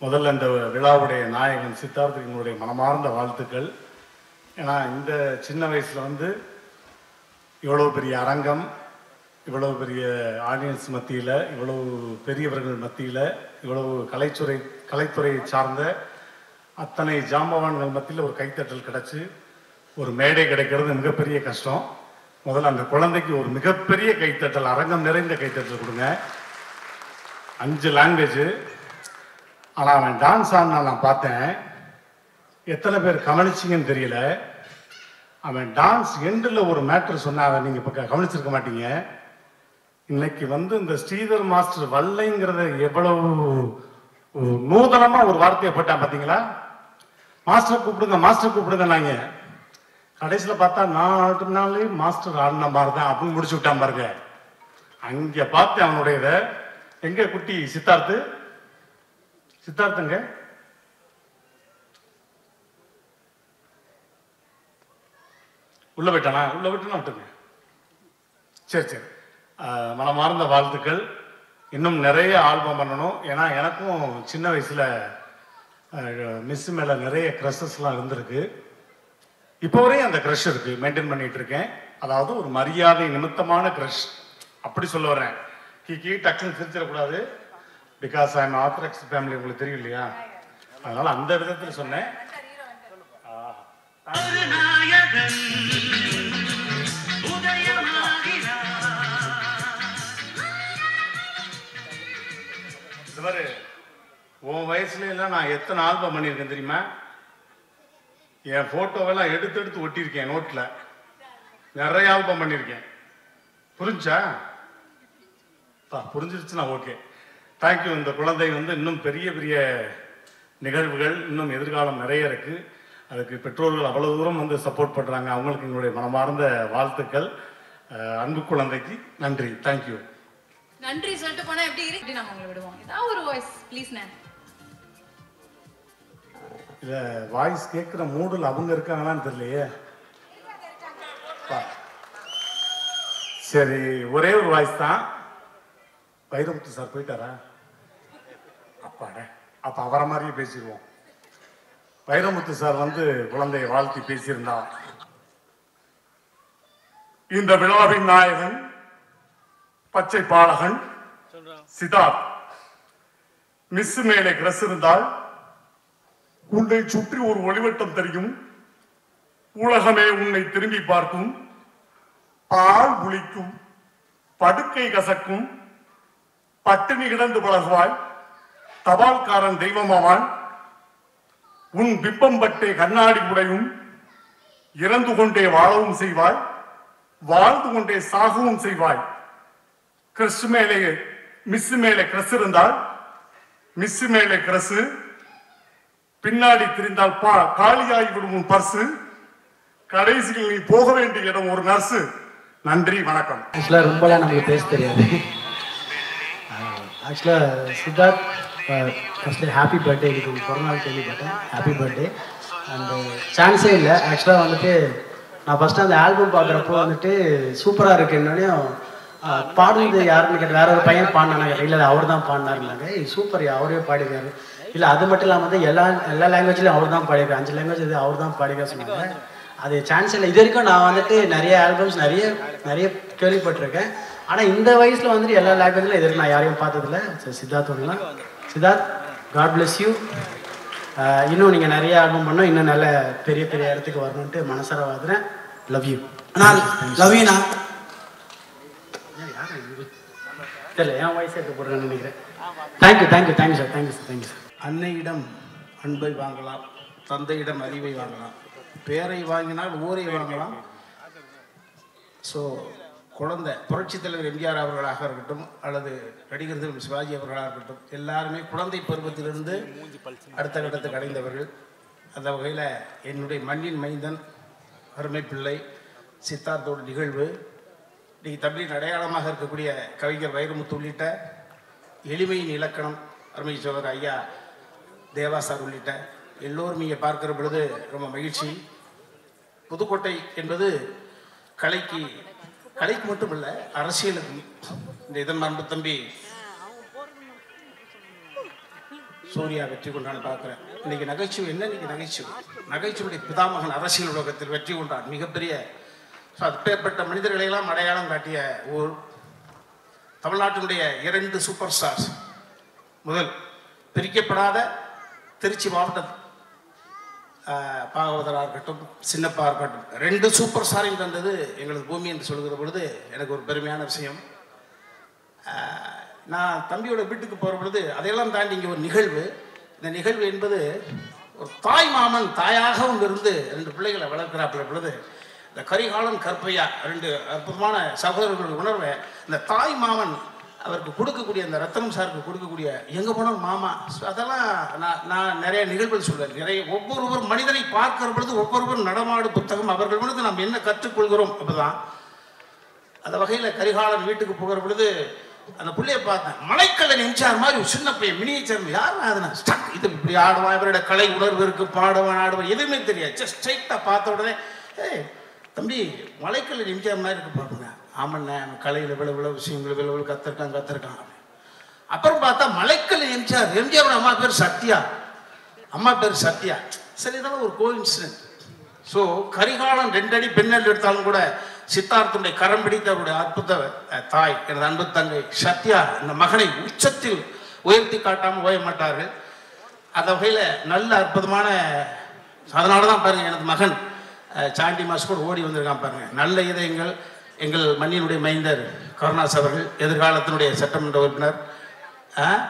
முதல்ல இந்த விழாவுடைய நாயகன் சித்தார்த்துக்கு எங்களுடைய மனமார்ந்த வாழ்த்துக்கள். ஏன்னா இந்த சின்ன வயசில் வந்து இவ்வளோ பெரிய அரங்கம், இவ்வளோ பெரிய ஆடியன்ஸ் மத்தியில், இவ்வளவு பெரியவர்கள் மத்தியில், இவ்வளவு கலைத்துறை சார்ந்த அத்தனை ஜாம்பவான்கள் மத்தியில் ஒரு கைத்தட்டல் கிடச்சி ஒரு மேடை கிடைக்கிறது மிகப்பெரிய கஷ்டம். முதல்ல அந்த குழந்தைக்கு ஒரு மிகப்பெரிய கைத்தட்டல், அரங்கம் நிறைந்த கைத்தட்டல் கொடுங்க. 5 லாங்குவேஜ். ஆனால் அவன் டான்ஸ் ஆடினா நான் பார்த்தேன். எத்தனை பேர் கவனிச்சிங்கன்னு தெரியல. அவன் டான்ஸ் எண்டில் ஒரு மேட்ரு சொன்ன, அதை நீங்கள் இப்போ கவனிச்சிருக்க மாட்டீங்க. இன்னைக்கு வந்து இந்த ஸ்ரீதர் மாஸ்டர் வல்லைங்கிறத எவ்வளவு நூதனமாக ஒரு வார்த்தையை போட்டான் பார்த்தீங்களா? மாஸ்டர் கூப்பிடுங்க, மாஸ்டர் கூப்பிடுங்க. நாங்கள் கடைசியில் பார்த்தா நான் ஆடினாலே மாஸ்டர் ஆடின மாதிரி தான் அப்படின்னு முடிச்சு விட்டான் பாருங்க. அங்கே பார்த்து அவனுடைய எங்க குட்டி சித்தார்த்துங்க உள்ள போயிட்டானா? உள்ள போயிட்டானா விட்டுங்க. சரி, மனமார்ந்த வாழ்த்துக்கள். இன்னும் நிறைய ஆல்பம் பண்ணணும். ஏன்னா எனக்கும் சின்ன வயசுல மிஸ் மேல நிறைய கிரஷஸ்லாம் இருந்திருக்கு. இப்போ வரையும் அந்த கிரஷ் இருக்கு, மெயின்டைன் பண்ணிட்டு இருக்கேன். அதாவது ஒரு மரியாதை நிமித்தமான கிரஷ், அப்படி சொல்ல வரேன். கீ டக்குன்னு சிரிச்சிடக்கூடாது. Because I am orthodox family, உங்களுக்கு தெரியும் இல்லையா? அதனால அந்த விதத்தில் சொன்னேன். உன் வயசுல எல்லாம் நான் எத்தனை ஆல்பம் பண்ணியிருக்கேன் தெரியுமா? என் போட்டோவெல்லாம் எடுத்து ஒட்டியிருக்கேன் நோட்ல. நிறைய ஆல்பம் பண்ணியிருக்கேன். புரிஞ்சா? புரிஞ்சிருச்சுன்னா ஓகே, தேங்க்யூ. இந்த குழந்தை வந்து இன்னும் பெரிய பெரிய நிகழ்வுகள், இன்னும் எதிர்காலம் நிறைய இருக்கு. அதுக்கு பெற்றோர்கள் அவ்வளவு தூரம் வந்து சப்போர்ட் பண்றாங்க. அவங்களுக்கு எங்களுடைய மனமார்ந்த வாழ்த்துக்கள். அன்பு குழந்தைக்கு நன்றி. தேங்க்யூ. நன்றி சொல்லிட்டு போனா எப்படி இருக்கு? நாங்க உங்களை விடுவோம். ஏதாவது ஒரு வாய்ஸ் ப்ளீஸ். இல்ல, வாய்ஸ் கேட்கிற மூடில் அவங்க இருக்காங்களான்னு தெரியலையே. சரி, ஒரே ஒரு வாய்ஸ் தான். வைரமுத்து சார் போயிட்டாரா? அப்பாட, அப்ப அவரை மாதிரியே பேசிடுவோம். வைரமுத்து சார் வந்து குழந்தையை வாழ்த்தி பேசியிருந்தா. இந்த விழாவின் நாயகன் பச்சை பாலகன் சித்தார்த். மிஸ் மேலே கிரஸ் இருந்தால் உன்னை சுற்றி ஒரு ஒளிவட்டம் தெரியும். உலகமே உன்னை திரும்பி பார்க்கும். பால் புளிக்கும், படுக்கை கசக்கும், பட்டினி கிடந்து பழகுவாய். தபால்காரன் தெய்வமாவான். உன் பிம்பம் பட்டே கண்ணாடி உடையும். இறந்து கொண்டே வாழவும் செய்வாய், வாழ்ந்து கொண்டே சாகவும் செய்வாய். கிறிஸ் மேலே மிஸ் மேலே கிரஸ் இருந்தால், மிஸ் மேலே கிரஸ் பின்னாடி திரிந்தால் காலியாகி விடும் உன் பர்சு. கடைசியில் நீ போக வேண்டிய இடம் ஒரு நர்ஸு. நன்றி, வணக்கம். ஆக்சுவலாக ரொம்பலாம் நமக்கு பேச தெரியாது. ஆக்சுவலாக சித்தார்த் ஃபஸ்ட்டு ஹாப்பி பர்த்டே. இதுக்கு பிறந்தநாள் கேள்விப்பட்டேன். Happy birthday. அண்டு சான்ஸே இல்லை. ஆக்சுவலாக வந்துட்டு நான் ஃபஸ்ட்டு அந்த ஆல்பம் பார்க்குறப்போ வந்துட்டு சூப்பராக இருக்குன்னோடனையும் பாடுறது யாருன்னு கேட்டு வேற ஒரு பையன் பாடினாங்க. இல்லை அவர் தான் பாடினாருனாங்க. சூப்பர், அவரே பாடிருக்காரு. இல்லை அது மட்டும் இல்லாமல் வந்து எல்லா லாங்குவேஜ்லையும் அவர் தான் பாடியிருக்காரு. 5 லாங்குவேஜ் இது அவர் தான் பாடிக்க சொன்னாங்க. அது சான்ஸ் இல்லை. இது வரைக்கும் நான் வந்துட்டு நிறைய ஆல்பம்ஸ் நிறைய கேள்விப்பட்டிருக்கேன். ஆனால் இந்த வயசில் வந்துட்டு எல்லா லாங்குவேஜ்லையும் இது வரைக்கும் நான் யாரையும் பார்த்ததில்ல. சித்தார்த் ஒன்றுலாம். Siddharth, god bless you. இன்னும் நீங்கள் நிறைய ஆல்பம் பண்ணோம், இன்னும் நல்ல பெரிய பெரிய இடத்துக்கு வரணுன்ட்டு மனசார வாழ்த்துறேன். Love you. லவ் யூண்ணா. தெரியல, என் வயசு எடுத்து போடுறேன்னு நினைக்கிறேன். Thank you sir. Thank you sir. அன்னையிடம் அன்பை வாங்கலாம், தந்தையிடம் அறிவை வாங்கலாம், பேரை வாங்கினால் ஊரை வாங்கலாம். ஸோ குழந்தை புரட்சித் தலைவர் எம்ஜிஆர் அவர்களாக இருக்கட்டும், அல்லது நடிகர் திரு சிவாஜி அவர்களாக இருக்கட்டும், எல்லாருமே குழந்தை பருவத்திலிருந்து அடுத்த கட்டத்துக்கு அடைந்தவர்கள். அந்த வகையில் என்னுடைய மண்ணின் மைந்தன் அருமை பிள்ளை சித்தார்த்தோட நிகழ்வு, இன்னைக்கு தமிழின் அடையாளமாக இருக்கக்கூடிய கவிஞர் வைரமுத்து உள்ளிட்ட எளிமையின் இலக்கணம் அருமை சோதர் ஐயா தேவா சார் உள்ளிட்ட எல்லோரும் இங்கே பார்க்கிற பொழுது ரொம்ப மகிழ்ச்சி. புதுக்கோட்டை என்பது கலைக்கு மட்டும் இல்லை, அரசியலுக்கு. இந்த இதன் அன்பு தம்பி சூர்யா வெற்றி கொண்டான்னு பார்க்குறேன். இன்னைக்கு நகைச்சுவை என்ன? இன்னைக்கு நகைச்சுவையுடைய பிதாமகன் அரசியல் உலகத்தில் வெற்றி கொண்டான். மிகப்பெரிய அப்பேற்பட்ட மனிதர்களையெல்லாம் அடையாளம் காட்டிய ஊர் தமிழ்நாட்டினுடைய 2 சூப்பர் ஸ்டார்ஸ். முதல் பிரிக்கப்படாத திருச்சி மாவட்டம் பாகவதராக இருக்கட்டும், சின்னப்பா இருக்கட்டும், 2 சூப்பர் ஸ்டாரையும் தந்தது எங்களுக்கு பூமி என்று சொல்கிற பொழுது எனக்கு ஒரு பெருமையான விஷயம். நான் தம்பியோட வீட்டுக்கு போகிற பொழுது அதையெல்லாம் தாண்டி இங்கே ஒரு நிகழ்வு. இந்த நிகழ்வு என்பது ஒரு தாய் மாமன் தாயாகவும் இருந்து 2 பிள்ளைகளை வளர்க்கிறாப்புல பொழுது இந்த கரிகாலன் கற்பையா 2 அற்புதமான சகோதரர்களுடைய உணர்வை இந்த தாய் மாமன் அவருக்கு கொடுக்கக்கூடிய அந்த ரத்தனம் சாருக்கு கொடுக்கக்கூடிய எங்கே போனாலும் மாமா, அதெல்லாம் நான் நிறைய நிகழ்வுகள் சொல்வேன். நிறைய ஒவ்வொருவர் மனிதனை பார்க்கிற பொழுது ஒவ்வொருவரும் நடமாடு புத்தகம் அவர்கள் பொழுது நாம் என்ன கற்றுக்கொள்கிறோம் அப்படிதான். அந்த வகையில் கரிகாலன் வீட்டுக்கு போகிற பொழுது அந்த பிள்ளைய பார்த்தேன். மலைக்கல்லன் எம்ஜிஆர் மாதிரி ஒரு சின்ன பையன் மினியேச்சர். யாரும் அதனால் ஸ்டக் இது இப்படி ஆடுவான், இவரோட கலை உணர்வு இருக்கு, பாடுவான் ஆடுவான் எதுவுமே தெரியாது. ஜஸ்ட் ஸ்ட்ரைட்டாக பார்த்த உடனே தம்பி மலைக்கல்லன் எம்ஜிஆர் மாதிரி இருக்கு பாருங்க. ஆமாண்ணே, கலையில் இவ்வளவு விஷயங்கள் இவ்வளவு கத்திருக்கான். அப்புறம் பார்த்தா மலைக்கல் எம்ஜிஆரோட அம்மா பேர் சத்யா. சரி, இதெல்லாம் ஒரு கோஇன்சிடென்ட். ஸோ கரிகாலன் 2 அடி பெண்ணல் எடுத்தாலும் கூட சித்தார்த்தனுடைய கரம் பிடித்த அவருடைய அற்புத தாய் எனது அன்பு தங்கை சத்யா இந்த மகனை உச்சத்தில் உயர்த்தி காட்டாமல் ஓய மாட்டார்கள். அந்த வகையில் நல்ல அற்புதமான, அதனால தான் பாருங்க எனது மகன் சாண்டி மாஸ் கூட ஓடி வந்திருக்கான் பாருங்க. நல்ல இதயங்கள். எங்கள் மண்ணினுடைய மைந்தர் கருணாஸ் அவர்கள் எதிர்காலத்தினுடைய சட்டமன்ற உறுப்பினர்,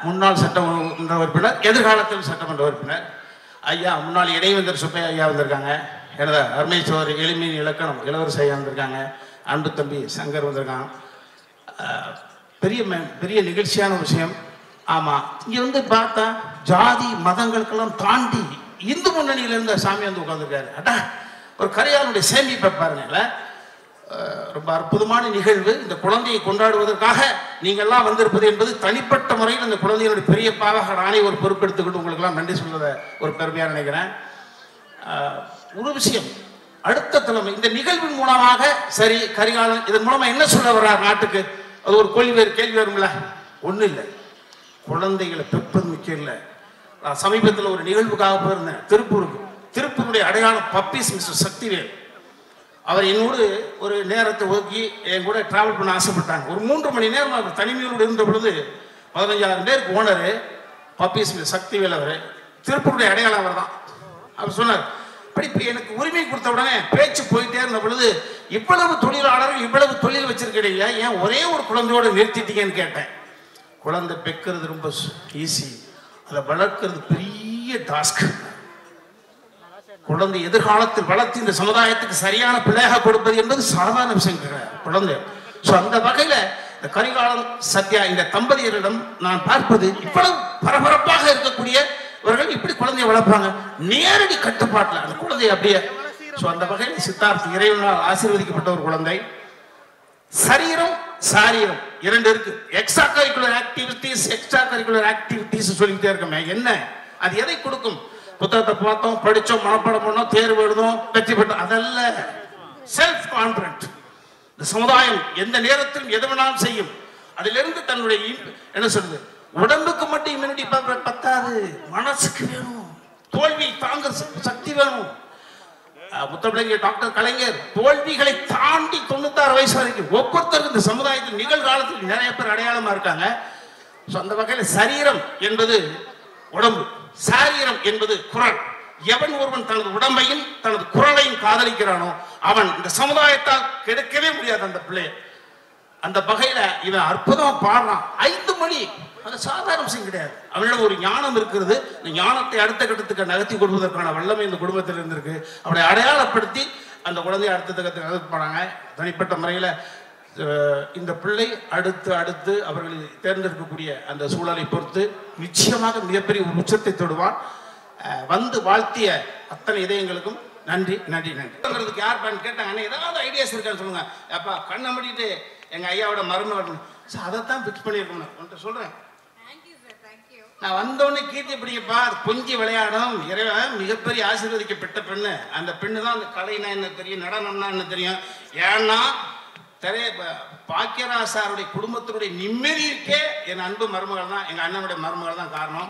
முன்னாள் சட்டமன்ற உறுப்பினர், எதிர்காலத்தில் சட்டமன்ற உறுப்பினர் ஐயா, முன்னாள் இடைவேந்தர் சுப்பையா ஐயா வந்திருக்காங்க. எனது அருமை சோதரி எளிமையின் இலக்கணம் இளவரசி ஐயா வந்திருக்காங்க. அன்பு தம்பி சங்கர் வந்திருக்காங்க. பெரிய நிகழ்ச்சியான விஷயம். ஆமாம், இங்கே வந்து பார்த்தா ஜாதி மதங்களுக்கெல்லாம் தாண்டி இந்து முன்னணியிலேருந்து சாமி வந்து உட்காந்துருக்காரு. அட்டா, ஒரு கரிகாலனுடைய சேமிப்பை பாருங்கள. ரொம்ப அற்புதமான நிகழ்வு. இந்த குழந்தையை கொண்டாடுவதற்காக நீங்கள்லாம் வந்திருப்பது என்பது தனிப்பட்ட முறையில் அந்த குழந்தையினுடைய பெரிய பாவாக நானே ஒரு பொறுப்பெடுத்துக்கிட்டு உங்களுக்கெல்லாம் நன்றி சொல்வதை ஒரு பெருமையாக நினைக்கிறேன். ஒரு விஷயம், அடுத்த தலைமை இந்த நிகழ்வின் மூலமாக சரி கரிகாலன் இதன் மூலமா என்ன சொல்ல வர்றார் நாட்டுக்கு, அது ஒரு கேள்வி வரும்ல. ஒன்றும் இல்லை, குழந்தைகளை பெப்பது முக்கியம் இல்லை. நான் சமீபத்தில் ஒரு நிகழ்வுக்காக போயிருந்தேன் திருப்பூருடைய அடையாளம் பப்பீஸ் மிஸ்டர் சக்திவேல். அவர் என்னோடு ஒரு நேரத்தை ஒதுக்கி என் கூட டிராவல் பண்ண ஆசைப்பட்டாங்க. ஒரு 3 மணி நேரம் அவர் தனிமையோடு இருந்த பொழுது 15,000 பேருக்கு ஓனர் பப்பீஸ் மிஸ்டர் சக்திவேல். அவர் திருப்பூருடைய அடையாளம் அவர் தான். அவர் சொன்னார், இப்படி எனக்கு உரிமை கொடுத்த உடனே பேச்சு போயிட்டே இருந்த பொழுது, இவ்வளவு தொழிலாளர்கள் இவ்வளவு தொழில் வச்சிருக்கீங்க, ஏன் ஒரே ஒரு குழந்தையோடு நிறுத்திட்டீங்கன்னு கேட்டேன். குழந்தை பெக்கிறது ரொம்ப ஈஸி, அதை வளர்க்கிறது பெரிய டாஸ்க். குழந்தை எதிர்காலத்தில் வளர்த்து இந்த சமுதாயத்துக்கு சரியான பிள்ளையாக கொடுப்பது என்பது சாதாரண விஷயம் கிடையாது. குழந்தை ஸோ அந்த வகையில் இந்த கரிகாலன் சத்யா இந்த தம்பதியரிடம் நான் பார்ப்பது, இவ்வளவு பரபரப்பாக இருக்கக்கூடியவர்கள் இப்படி குழந்தையை வளர்ப்பாங்க நேரடி கட்டுப்பாட்டில் அந்த குழந்தைய அப்படியே. ஸோ அந்த வகையில் சித்தார்த்த இறைவனால் ஆசீர்வதிக்கப்பட்ட ஒரு குழந்தை. சரீரம் சாரீரம் 2 இருக்கு. எக்ஸ்ட்ரா கரிக்குலர் ஆக்டிவிட்டிஸ் சொல்லிக்கிட்டே இருக்கமே, என்ன அது எதை கொடுக்கும்? புத்தகத்தை பார்த்தோம், படித்தோம், மனப்பாடம் பண்ணோம், தேர்வு எழுதும், வெற்றி பெற்றோம், அதல்ல. Self confident. இந்த சமுதாயம் எந்த நேரத்திலும் எது வேணாலும் செய்யும். அதிலிருந்து தன்னுடைய என்ன சொல்றது, உடம்புக்கு மட்டும் இம்யூனிட்டி பவர் பத்தாது, மனசுக்கு வேணும், தோல்வி தாங்க சக்தி வேணும். முத்தமிழர் டாக்டர் கலைஞர் தோல்விகளை தாண்டி 96 வயசு வரைக்கும் ஒவ்வொருத்தருக்கும் இந்த சமுதாயத்தில் நிகழ்காலத்தில் நிறைய பேர் அடையாளமா இருக்காங்க. அந்த வகையில் சரீரம் என்பது உடம்பு, சாரீரம் என்பது குரல். எவன் ஒருவன் தனது உடம்பையும் தனது குரலையும் காதலிக்கிறானோ அவன் இந்த சமுதாயத்தால் கிடைக்கவே முடியாது அந்த பிள்ளை. அந்த வகையில இவன் அற்புதமா பாடுறான். 5 மணி, அது சாதாரண விஷயம் கிடையாது. அவனிடம் ஒரு ஞானம் இருக்கிறது. இந்த ஞானத்தை அடுத்த கட்டத்துக்கு நகர்த்தி கொடுப்பதற்கான வல்லமை இந்த குடும்பத்தில் இருந்திருக்கு. அவனை அடையாளப்படுத்தி அந்த குழந்தைய அடுத்த கட்டத்துக்கு நகர்த்து போனாங்க. தனிப்பட்ட முறையில் இந்த பிள்ளை அடுத்து அவர்களை தேர்ந்தெடுக்கக்கூடிய அந்த சூழலை பொறுத்து நிச்சயமாக மிகப்பெரிய ஒரு உச்சத்தை தொடுவான். வந்து வாழ்த்திய அத்தனை இதயங்களுக்கும் நன்றி நன்றி நன்றி. யார் பண்ணு கேட்டாங்க, ஏதாவது ஐடியாஸ் இருக்கான்னு சொல்லுங்க. அப்பா கண்ணை மூடிட்டு எங்க ஐயாவோட மருந்து வரணும் சார், அதைத்தான் ஃபிக்ஸ் பண்ணியிருக்கணும் உன்ட்டு சொல்றேன். நான் வந்தோடனே கீர்த்தி பிடிக்கப்பா, கொஞ்சி விளையாடும் இறைவன் மிகப்பெரிய ஆசீர்வதிக்கப்பட்ட பெண்ணு. அந்த பெண்ணு தான் அந்த கலைனா என்ன தெரியும், நடனம்னா என்ன தெரியும். ஏன்னா பாக்கியராஜ் சாருடைய குடும்பத்தினுடைய நிம்மதிக்கே என் அன்பு மருமகள் தான், எங்க அண்ணனுடைய மருமகள் தான் காரணம்.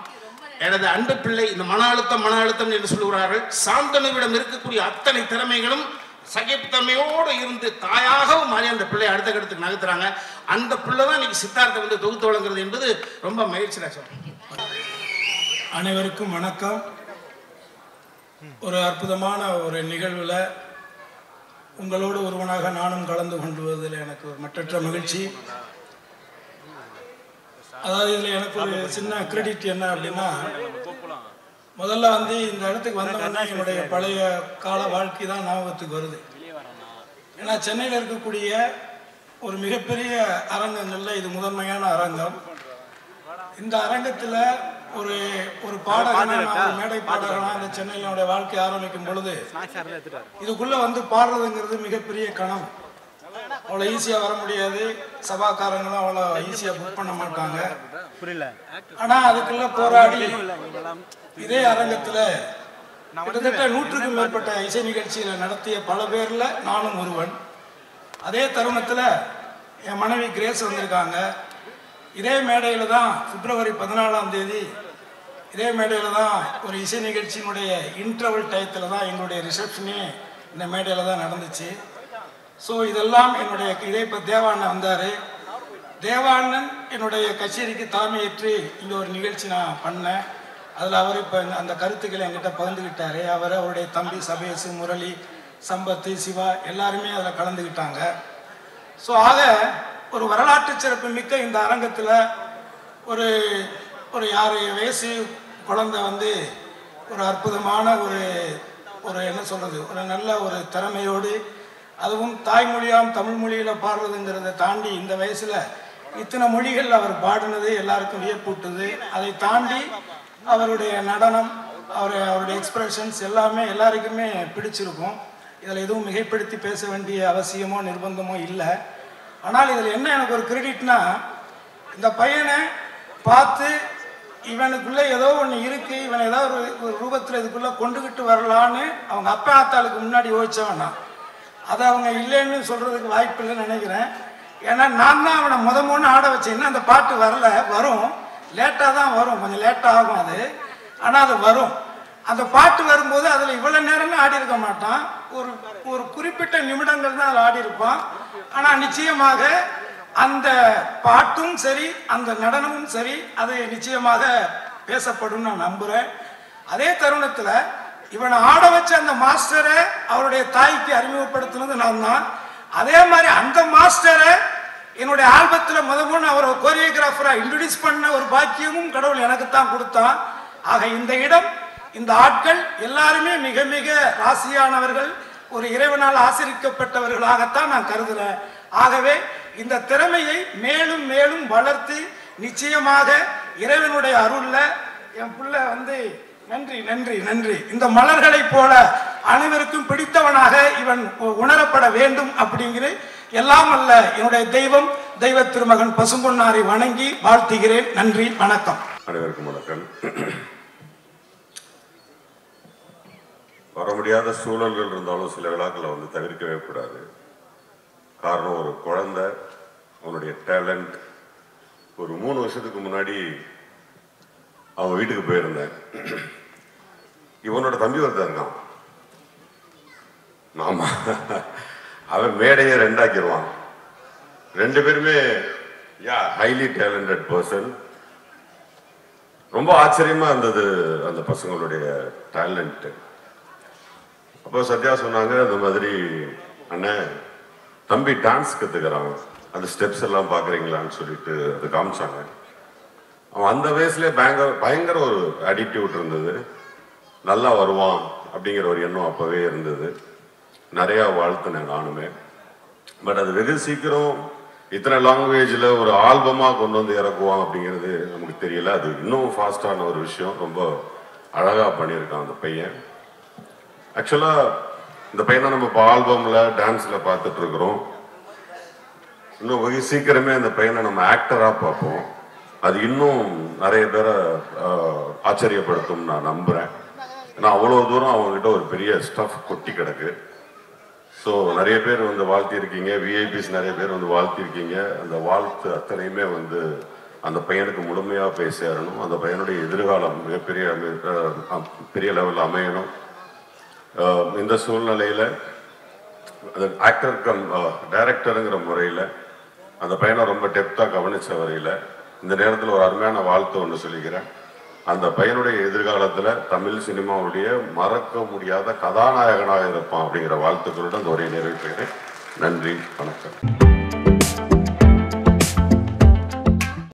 எனது அன்பு பிள்ளை இந்த மன அழுத்தம் என்று சொல்லுகிறார்கள். சாந்தனுவிடம் இருக்கக்கூடிய அத்தனை திறமைகளும் சகிப்புத்தன்மையோடு இருந்து தாயாகவும் மாறி அந்த பிள்ளை அடுத்த கட்டத்துக்கு நகர்த்துறாங்க. அந்த பிள்ளை தான் இன்னைக்கு சித்தார்த்தை வந்து தொகுத்து வழங்குறது என்பது ரொம்ப மகிழ்ச்சி. அனைவருக்கும் வணக்கம். ஒரு அற்புதமான ஒரு நிகழ்வில் உங்களோடு ஒருவனாக நானும் கலந்து கொண்டுவதில் எனக்கு ஒரு மற்றற்ற மகிழ்ச்சி. அதாவது இதில் எனக்கு ஒரு சின்ன கிரெடிட் என்ன அப்படின்னா, முதல்ல வந்து இந்த இடத்துக்கு வந்தவொடனே என்னுடைய பழைய கால வாழ்க்கை தான் ஞாபகத்துக்கு வருது. ஏன்னா சென்னையில் இருக்கக்கூடிய ஒரு மிகப்பெரிய அரங்கங்களில் இது முதன்மையான அரங்கம். இந்த அரங்கத்தில் ஒரு ஒரு பாடகனாக ஒரு மேடை பாடகனாக இந்த சென்னையினுடைய வாழ்க்கை ஆரம்பிக்கும் பொழுது இதுக்குள்ளே வந்து பாடுறதுங்கிறது மிகப்பெரிய கனவு. அவ்வளோ ஈஸியாக வர முடியாது, சபாக்காரங்களும் அவ்வளோ ஈஸியாக புக் பண்ண மாட்டாங்க. ஆனால் அதுக்குள்ள போராடி இதே அரங்கத்தில் கிட்டத்தட்ட 100க்கும் மேற்பட்ட இசை நிகழ்ச்சிகளை நடத்திய பல பேரில் நானும் ஒருவன். அதே தருணத்தில் என் மனைவி கிரேஸ் வந்திருக்காங்க. இதே மேடையில் தான் பிப்ரவரி 14ஆம் தேதி இதே மேடையில் தான் ஒரு இசை நிகழ்ச்சியினுடைய இன்டர்வல் டயத்தில் தான் எங்களுடைய ரிசப்ஷனே இந்த மேடையில் தான் நடந்துச்சு. ஸோ இதெல்லாம் என்னுடைய இதே இப்போ தேவாண்ணன் வந்தார். தேவாண்ணன் என்னுடைய கச்சேரிக்கு தலைமையேற்று இங்கே ஒரு நிகழ்ச்சி நான் பண்ணேன். அதில் அவர் இப்போ அந்த கருத்துக்களை என்கிட்ட பகிர்ந்துக்கிட்டார். அவருடைய தம்பி சபேஷ், முரளி, சம்பத்து, சிவா எல்லாருமே அதில் கலந்துக்கிட்டாங்க. ஸோ ஆக ஒரு வரலாற்று சிறப்பு மிக்க இந்த அரங்கத்தில் ஒரு 6 வயசு குழந்தை வந்து ஒரு அற்புதமான ஒரு என்ன சொல்கிறது, ஒரு நல்ல ஒரு திறமையோடு, அதுவும் தாய்மொழியாம் தமிழ் மொழியில் பாடுறதுங்கிறத தாண்டி இந்த வயசில் இத்தனை மொழிகள் அவர் பாடினது எல்லாருக்கும் வியப்பூட்டுது. அதை தாண்டி அவருடைய நடனம், அவருடைய எக்ஸ்பிரஷன்ஸ் எல்லாமே எல்லாருக்குமே பிடிச்சிருக்கும். இதில் எதுவும் மிகைப்படுத்தி பேச வேண்டிய அவசியமோ நிர்பந்தமோ இல்லை. ஆனால் இதில் என்ன எனக்கு ஒரு கிரெடிட்னா, இந்த பையனை பார்த்து இவனுக்குள்ளே ஏதோ ஒன்று இருக்குது, இவன் ஏதோ ஒரு ரூபத்தில் இதுக்குள்ளே கொண்டுக்கிட்டு வரலான்னு அவங்க அப்பா ஆத்தாளுக்கு முன்னாடி யோசிச்சவனா. அதை அவங்க இல்லைன்னு சொல்கிறதுக்கு வாய்ப்பு இல்லைன்னு நினைக்கிறேன். ஏன்னா நான் தான் அவனை முதன்னு ஆட வச்சேன். இன்னும் அந்த பாட்டு வரல, வரும், லேட்டாக தான் வரும், கொஞ்சம் லேட்டாக ஆகும் அது. ஆனால் அது வரும். அந்த பாட்டு வரும்போது அதில் இவ்வளோ நேரம்லாம் ஆடி இருக்க மாட்டான், ஒரு குறிப்பிட்ட நிமிடங்கள் தான் அதில் ஆடி இருப்பான். ஆனால் நிச்சயமாக அந்த பாட்டும் சரி, அந்த நடனமும் சரி, அது நிச்சயமாக பேசப்படும் நான் நம்புகிறேன். அதே தருணத்தில் இவனை ஆட வச்ச அந்த மாஸ்டரை அவருடைய தாய்க்கு அறிமுகப்படுத்தினது நான் தான். அதே மாதிரி அந்த மாஸ்டரை என்னுடைய ஆல்பத்தில் முதல்ல அவரை கோரியோகிராஃபராக இன்ட்ரடியூஸ் பண்ண ஒரு பாக்கியமும் கடவுள் எனக்கு தான் கொடுத்தான். ஆக இந்த இடம், இந்த ஆட்கள் எல்லாருமே மிக மிக ராசியானவர்கள், ஒரு இறைவனால் ஆசிரிக்கப்பட்டவர்களாகத்தான் நான் கருதுகிறேன். ஆகவே இந்த திறமையை மேலும் மேலும் வளர்த்து நிச்சயமாக இறைவனுடைய அருள்ல என் புள்ள வந்து நன்றி நன்றி நன்றி இந்த மலர்களைப் போல அனைவருக்கும் பிடித்தவனாக இவன் உணரப்பட வேண்டும் அப்படிங்கிற எல்லாம் அல்ல என்னுடைய தெய்வம் தெய்வ திருமகன் பசும்பொன்னாரை வணங்கி வாழ்த்துகிறேன். நன்றி, வணக்கம். அனைவருக்கும் வணக்கம். வர முடியாத சூழல்கள் இருந்தாலும் சில விழாக்களை வந்து தவிர்க்கவே கூடாது. காரணம், ஒரு குழந்தை, அவனுடைய டேலண்ட். ஒரு 3 வருஷத்துக்கு முன்னாடி அவன் வீட்டுக்கு போயிருந்தேன். இவனோட தம்பி ஒருத்தன் இருக்கான். ஆமா, அவன் மேடையை 2 ஆக்கிடுவான். 2 பேருமே ஹைலி டேலண்டட் பர்சன். ரொம்ப ஆச்சரியமா இருந்தது அந்த பசங்களுடைய டேலண்ட். அப்போ சத்யா சொன்னாங்க, இந்த மாதிரி அண்ணன் தம்பி டான்ஸ் கத்துக்கிறான், அந்த ஸ்டெப்ஸ் எல்லாம் பாக்குறீங்களான்னு சொல்லிட்டு அது காமிச்சாங்க. அவன் அந்த வயசுலேயே பயங்கர ஒரு ஆட்டிடியூட் இருந்தது. நல்லா வருவான் அப்படிங்கிற ஒரு எண்ணம் அப்பவே இருந்தது. நிறைய வாழ்த்துனேன் நானுமே. பட் அது வெகு சீக்கிரம் இத்தனை லாங்குவேஜில் ஒரு ஆல்பமாக கொண்டு வந்து இறக்குவான் அப்படிங்கிறது நமக்கு தெரியல. அது இன்னும் ஃபாஸ்டான ஒரு விஷயம். ரொம்ப அழகாக பண்ணியிருக்கான் அந்த பையன். ஆக்சுவலாக இந்த பையனை நம்ம இப்போ ஆல்பமில் டான்ஸில் பார்த்துட்டு இருக்கிறோம். இன்னும் வெகு சீக்கிரமே அந்த பையனை நம்ம ஆக்டராக பார்ப்போம். அது இன்னும் நிறைய பேரை ஆச்சரியப்படுத்தும் நான் நம்புகிறேன். ஏன்னா அவ்வளோ தூரம் அவங்ககிட்ட ஒரு பெரிய ஸ்டஃப் கொட்டி கிடக்கு. ஸோ நிறைய பேர் வந்து வாழ்த்திருக்கீங்க, விஐபிஸ் நிறைய பேர் வந்து வாழ்த்திருக்கீங்க. அந்த வாழ்த்து அத்தனையுமே வந்து அந்த பையனுக்கு முழுமையாக போய் சேரணும். அந்த பையனுடைய எதிர்காலம் மிகப்பெரிய பெரிய லெவலில் அமையணும். இந்த சூழ்நிலையில் அது ஆக்டர் கம் டைரக்டருங்கிற முறையில் அந்த பையனை ரொம்ப டெப்த்தாக கவனித்த வரையில் இந்த நேரத்தில் ஒரு அருமையான வாழ்த்து ஒன்று சொல்லிக்கிறேன். அந்த பையனுடைய எதிர்காலத்தில் தமிழ் சினிமாவுடைய மறக்க முடியாத கதாநாயகனாக இருப்பான் அப்படிங்கிற வாழ்த்துக்களுடன் அந்த உரையை நிறைவேற்றுகிறேன். நன்றி, வணக்கம்.